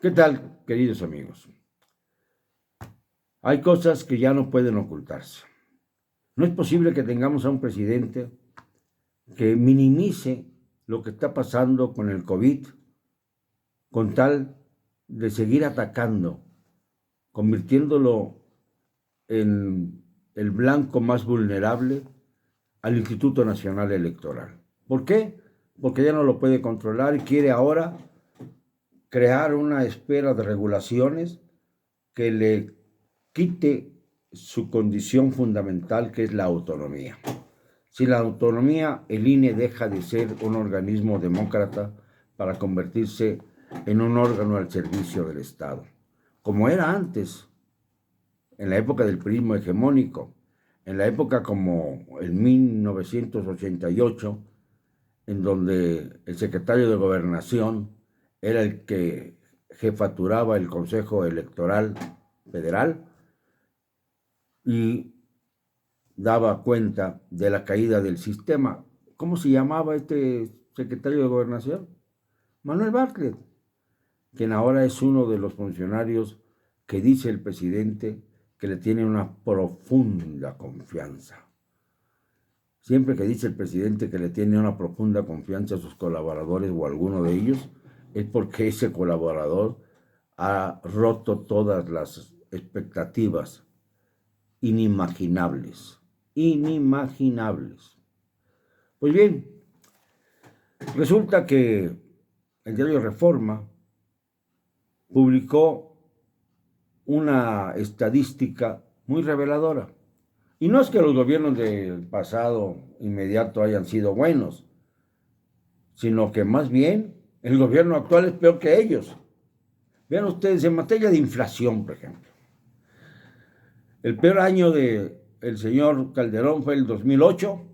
¿Qué tal, queridos amigos? Hay cosas que ya no pueden ocultarse. No es posible que tengamos a un presidente que minimice lo que está pasando con el COVID con tal de seguir atacando, convirtiéndolo en el blanco más vulnerable al Instituto Nacional Electoral. ¿Por qué? Porque ya no lo puede controlar y quiere ahora crear una esfera de regulaciones que le quite su condición fundamental, que es la autonomía. Sin la autonomía, el INE deja de ser un organismo demócrata para convertirse en un órgano al servicio del Estado, como era antes, en la época del prismo hegemónico, en la época como en 1988, en donde el secretario de Gobernación era el que jefaturaba el Consejo Electoral Federal y daba cuenta de la caída del sistema. ¿Cómo se llamaba este secretario de Gobernación? Manuel Bartlett, quien ahora es uno de los funcionarios que dice el presidente que le tiene una profunda confianza. Siempre que dice el presidente que le tiene una profunda confianza a sus colaboradores o a alguno de ellos, es porque ese colaborador ha roto todas las expectativas inimaginables. Pues bien, resulta que el diario Reforma publicó una estadística muy reveladora. Y no es que los gobiernos del pasado inmediato hayan sido buenos, sino que más bien el gobierno actual es peor que ellos. Vean ustedes, en materia de inflación, por ejemplo, el peor año del señor Calderón fue el 2008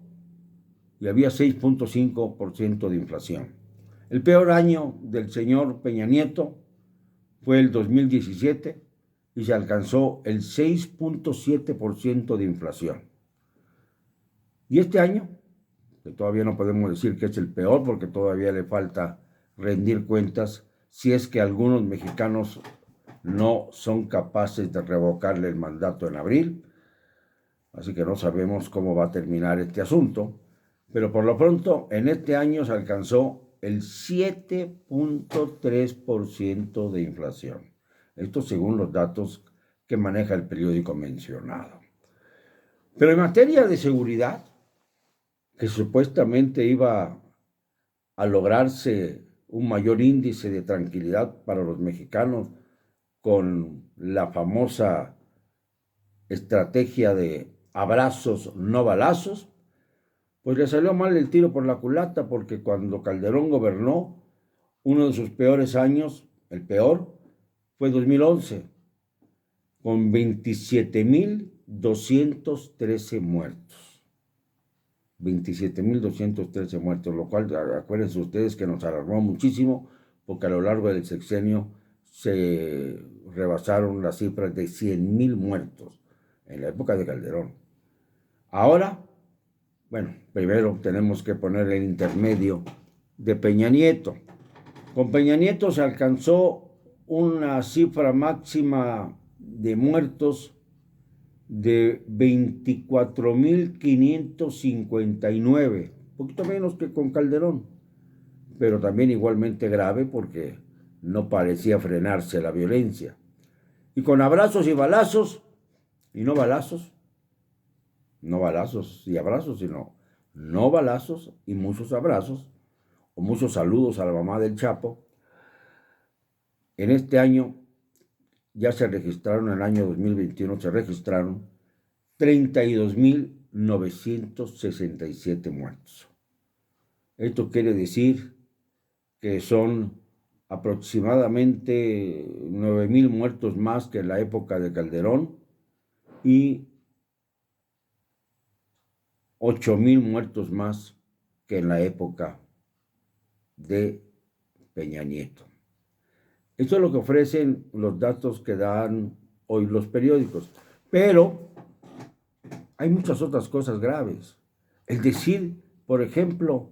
y había 6.5% de inflación. El peor año del señor Peña Nieto fue el 2017 y se alcanzó el 6.7% de inflación. Y este año, que todavía no podemos decir que es el peor porque todavía le falta rendir cuentas, si es que algunos mexicanos no son capaces de revocarle el mandato en abril, así que no sabemos cómo va a terminar este asunto, pero por lo pronto en este año se alcanzó el 7.3% de inflación. Esto según los datos que maneja el periódico mencionado. Pero en materia de seguridad, que supuestamente iba a lograrse un mayor índice de tranquilidad para los mexicanos con la famosa estrategia de abrazos, no balazos, pues le salió mal el tiro por la culata, porque cuando Calderón gobernó, uno de sus peores años, el peor, fue 2011, con 27.213 muertos. 27.213 muertos, lo cual, acuérdense ustedes que nos alarmó muchísimo, porque a lo largo del sexenio se rebasaron las cifras de 100.000 muertos en la época de Calderón. Ahora, bueno, primero tenemos que poner el intermedio de Peña Nieto. Con Peña Nieto se alcanzó una cifra máxima de muertos de 24.559, un poquito menos que con Calderón, pero también igualmente grave porque no parecía frenarse la violencia. Y con abrazos y balazos, y no balazos, no balazos y abrazos, sino no balazos y muchos abrazos, o muchos saludos a la mamá del Chapo. En este año ya se registraron, en el año 2021 se registraron 32.967 muertos. Esto quiere decir que son aproximadamente 9.000 muertos más que en la época de Calderón y 8.000 muertos más que en la época de Peña Nieto. Esto es lo que ofrecen los datos que dan hoy los periódicos. Pero hay muchas otras cosas graves. El decir, por ejemplo,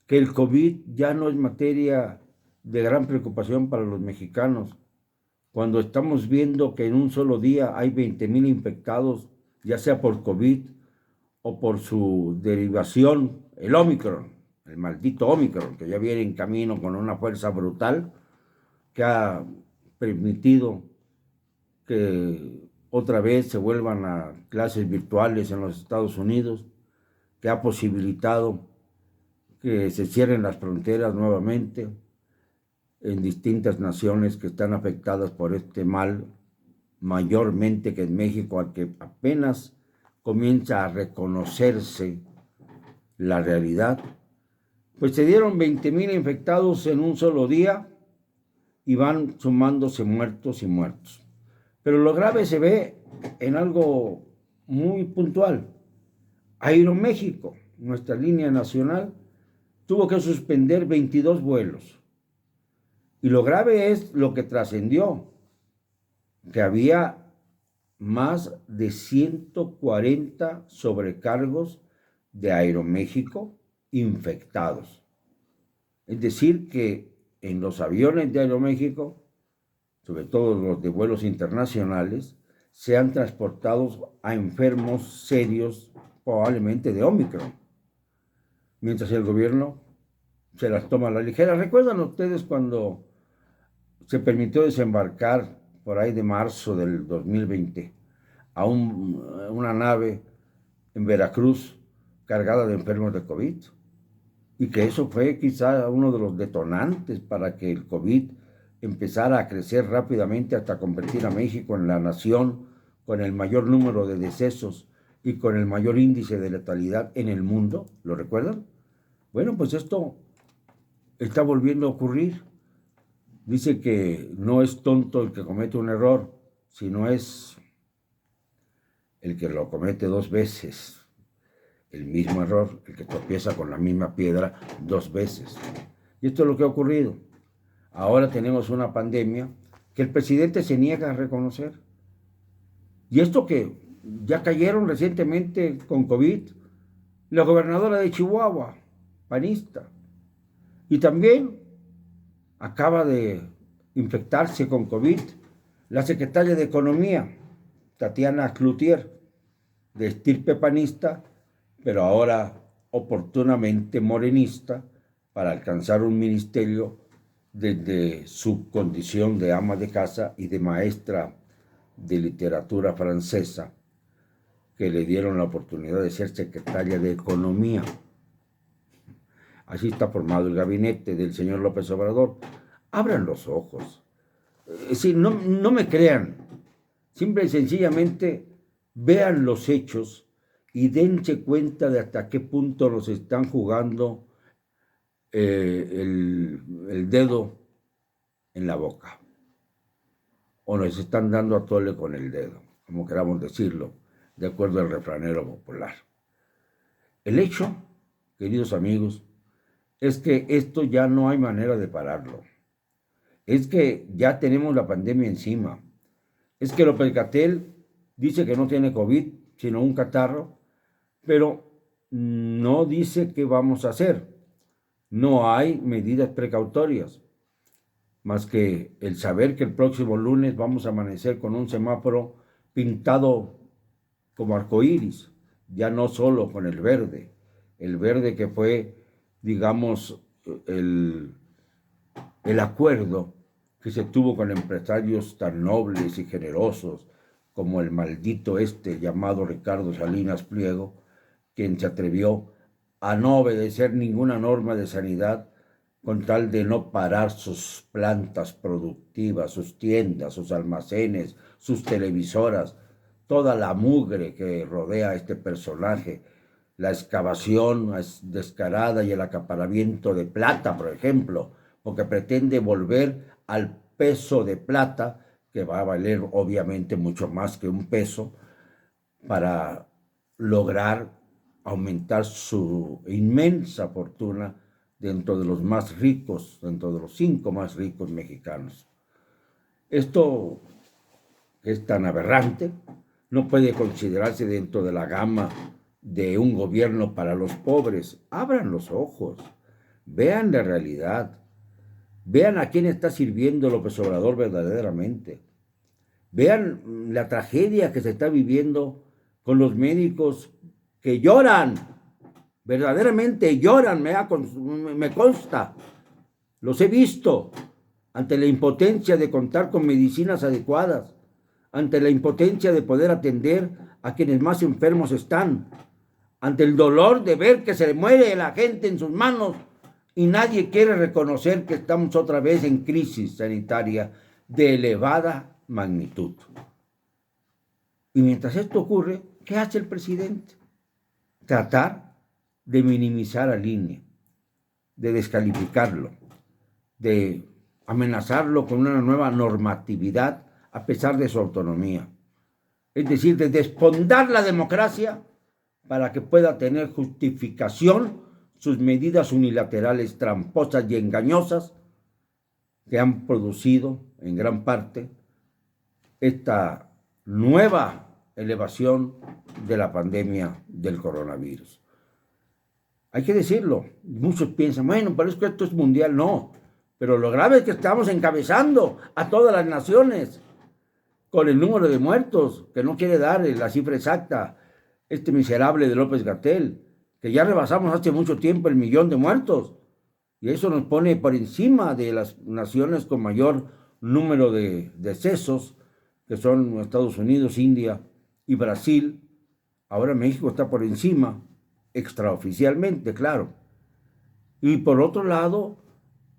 que el COVID ya no es materia de gran preocupación para los mexicanos, cuando estamos viendo que en un solo día hay 20,000 infectados, ya sea por COVID o por su derivación, el Omicron, el maldito Omicron, que ya viene en camino con una fuerza brutal, que ha permitido que otra vez se vuelvan a clases virtuales en los Estados Unidos, que ha posibilitado que se cierren las fronteras nuevamente en distintas naciones que están afectadas por este mal, mayormente que en México, al que apenas comienza a reconocerse la realidad. Pues se dieron 20,000 infectados en un solo día y van sumándose muertos y muertos. Pero lo grave se ve en algo muy puntual. Aeroméxico, nuestra línea nacional, tuvo que suspender 22 vuelos. Y lo grave es lo que trascendió, que había más de 140 sobrecargos de Aeroméxico infectados. Es decir, que en los aviones de Aeroméxico, sobre todo los de vuelos internacionales, se han transportado a enfermos serios, probablemente de Omicron, mientras el gobierno se las toma a la ligera. ¿Recuerdan ustedes cuando se permitió desembarcar por ahí de marzo del 2020 a una nave en Veracruz cargada de enfermos de COVID? Y que eso fue quizá uno de los detonantes para que el COVID empezara a crecer rápidamente hasta convertir a México en la nación con el mayor número de decesos y con el mayor índice de letalidad en el mundo. ¿Lo recuerdan? Bueno, pues esto está volviendo a ocurrir. Dice que no es tonto el que comete un error, sino es el que lo comete 2 veces. El mismo error, el que tropieza con la misma piedra 2 veces. Y esto es lo que ha ocurrido. Ahora tenemos una pandemia que el presidente se niega a reconocer. Y esto que ya cayeron recientemente con COVID, la gobernadora de Chihuahua, panista, y también acaba de infectarse con COVID la secretaria de Economía, Tatiana Cloutier, de estirpe panista, pero ahora oportunamente morenista, para alcanzar un ministerio desde su condición de ama de casa y de maestra de literatura francesa, que le dieron la oportunidad de ser secretaria de Economía. Así está formado el gabinete del señor López Obrador. Abran los ojos. No me crean. Simple y sencillamente vean los hechos y dense cuenta de hasta qué punto nos están jugando el dedo en la boca. O nos están dando a tole con el dedo, como queramos decirlo, de acuerdo al refranero popular. El hecho, queridos amigos, es que esto ya no hay manera de pararlo. Es que ya tenemos la pandemia encima. Es que López-Gatell dice que no tiene COVID, sino un catarro, pero no dice qué vamos a hacer. No hay medidas precautorias, más que el saber que el próximo lunes vamos a amanecer con un semáforo pintado como arcoíris, ya no solo con el verde que fue, digamos, el acuerdo que se tuvo con empresarios tan nobles y generosos como el maldito llamado Ricardo Salinas Pliego, quien se atrevió a no obedecer ninguna norma de sanidad con tal de no parar sus plantas productivas, sus tiendas, sus almacenes, sus televisoras, toda la mugre que rodea a este personaje, la excavación descarada y el acaparamiento de plata, por ejemplo, porque pretende volver al peso de plata, que va a valer obviamente mucho más que un peso, para lograr aumentar su inmensa fortuna dentro de los más ricos, dentro de los 5 más ricos mexicanos. Esto es tan aberrante, no puede considerarse dentro de la gama de un gobierno para los pobres. Abran los ojos, vean la realidad. Vean a quién está sirviendo López Obrador verdaderamente. Vean la tragedia que se está viviendo con los médicos que lloran, verdaderamente lloran, me consta, los he visto, ante la impotencia de contar con medicinas adecuadas, ante la impotencia de poder atender a quienes más enfermos están, ante el dolor de ver que se le muere la gente en sus manos y nadie quiere reconocer que estamos otra vez en crisis sanitaria de elevada magnitud. Y mientras esto ocurre, ¿qué hace el presidente? Tratar de minimizar al INE, de descalificarlo, de amenazarlo con una nueva normatividad a pesar de su autonomía. Es decir, de despondar la democracia para que pueda tener justificación sus medidas unilaterales tramposas y engañosas que han producido en gran parte esta nueva elevación de la pandemia del coronavirus. Hay que decirlo, muchos piensan, bueno, pero es que esto es mundial. No, pero lo grave es que estamos encabezando a todas las naciones con el número de muertos, que no quiere dar la cifra exacta, este miserable de López-Gatell, que ya rebasamos hace mucho tiempo el 1.000.000 de muertos, y eso nos pone por encima de las naciones con mayor número de decesos, que son Estados Unidos, India y Brasil. Ahora México está por encima, extraoficialmente, claro. Y por otro lado,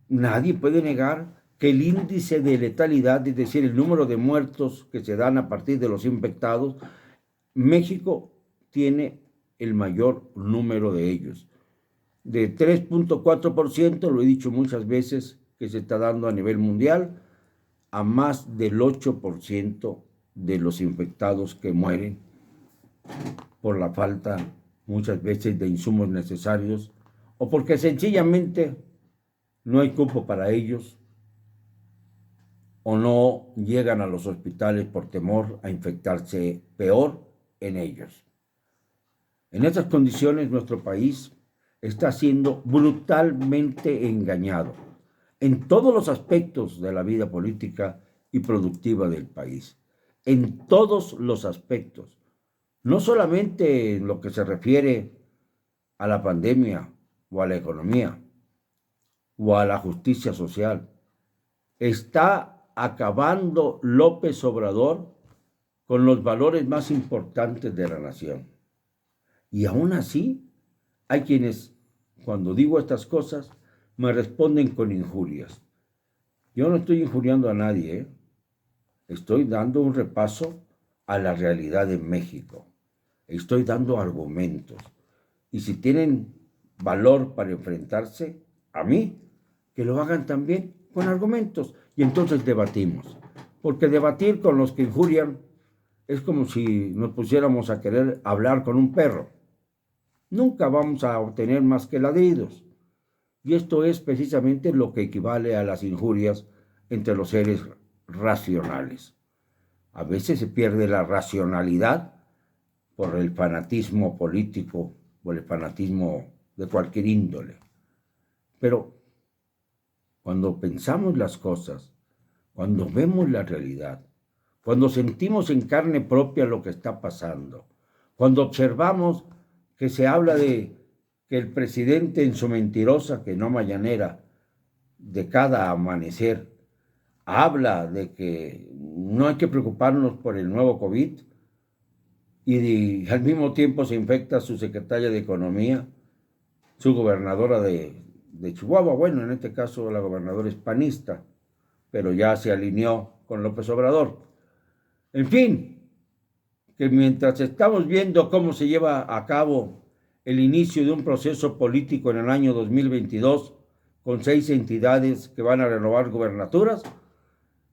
nadie puede negar que el índice de letalidad, es decir, el número de muertos que se dan a partir de los infectados, México tiene el mayor número de ellos. De 3.4%, lo he dicho muchas veces, que se está dando a nivel mundial, a más del 8% de los infectados que mueren por la falta muchas veces de insumos necesarios o porque sencillamente no hay cupo para ellos o no llegan a los hospitales por temor a infectarse peor en ellos. En estas condiciones nuestro país está siendo brutalmente engañado en todos los aspectos de la vida política y productiva del país, en todos los aspectos, no solamente en lo que se refiere a la pandemia o a la economía o a la justicia social. Está acabando López Obrador con los valores más importantes de la nación. Y aún así, hay quienes, cuando digo estas cosas, me responden con injurias. Yo no estoy injuriando a nadie, ¿eh? Estoy dando un repaso a la realidad de México. Estoy dando argumentos. Y si tienen valor para enfrentarse a mí, que lo hagan también con argumentos. Y entonces debatimos. Porque debatir con los que injurian es como si nos pusiéramos a querer hablar con un perro. Nunca vamos a obtener más que ladridos. Y esto es precisamente lo que equivale a las injurias entre los seres racionales. A veces se pierde la racionalidad por el fanatismo político o el fanatismo de cualquier índole. Pero cuando pensamos las cosas, cuando vemos la realidad, cuando sentimos en carne propia lo que está pasando, cuando observamos que se habla de que el presidente en su mentirosa, que no mañanera, de cada amanecer, habla de que no hay que preocuparnos por el nuevo COVID y al mismo tiempo se infecta su secretaria de Economía, su gobernadora de Chihuahua, bueno, en este caso la gobernadora es panista, pero ya se alineó con López Obrador. En fin, que mientras estamos viendo cómo se lleva a cabo el inicio de un proceso político en el año 2022 con 6 entidades que van a renovar gubernaturas,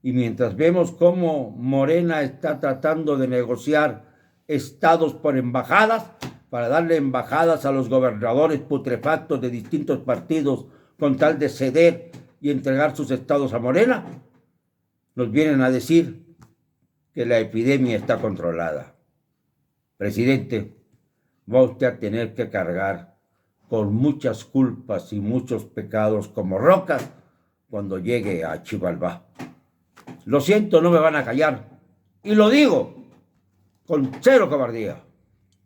y mientras vemos cómo Morena está tratando de negociar estados por embajadas para darle embajadas a los gobernadores putrefactos de distintos partidos con tal de ceder y entregar sus estados a Morena, nos vienen a decir que la epidemia está controlada. Presidente, va usted a tener que cargar con muchas culpas y muchos pecados como rocas cuando llegue a Chivalbá. Lo siento, no me van a callar. Y lo digo con cero cobardía.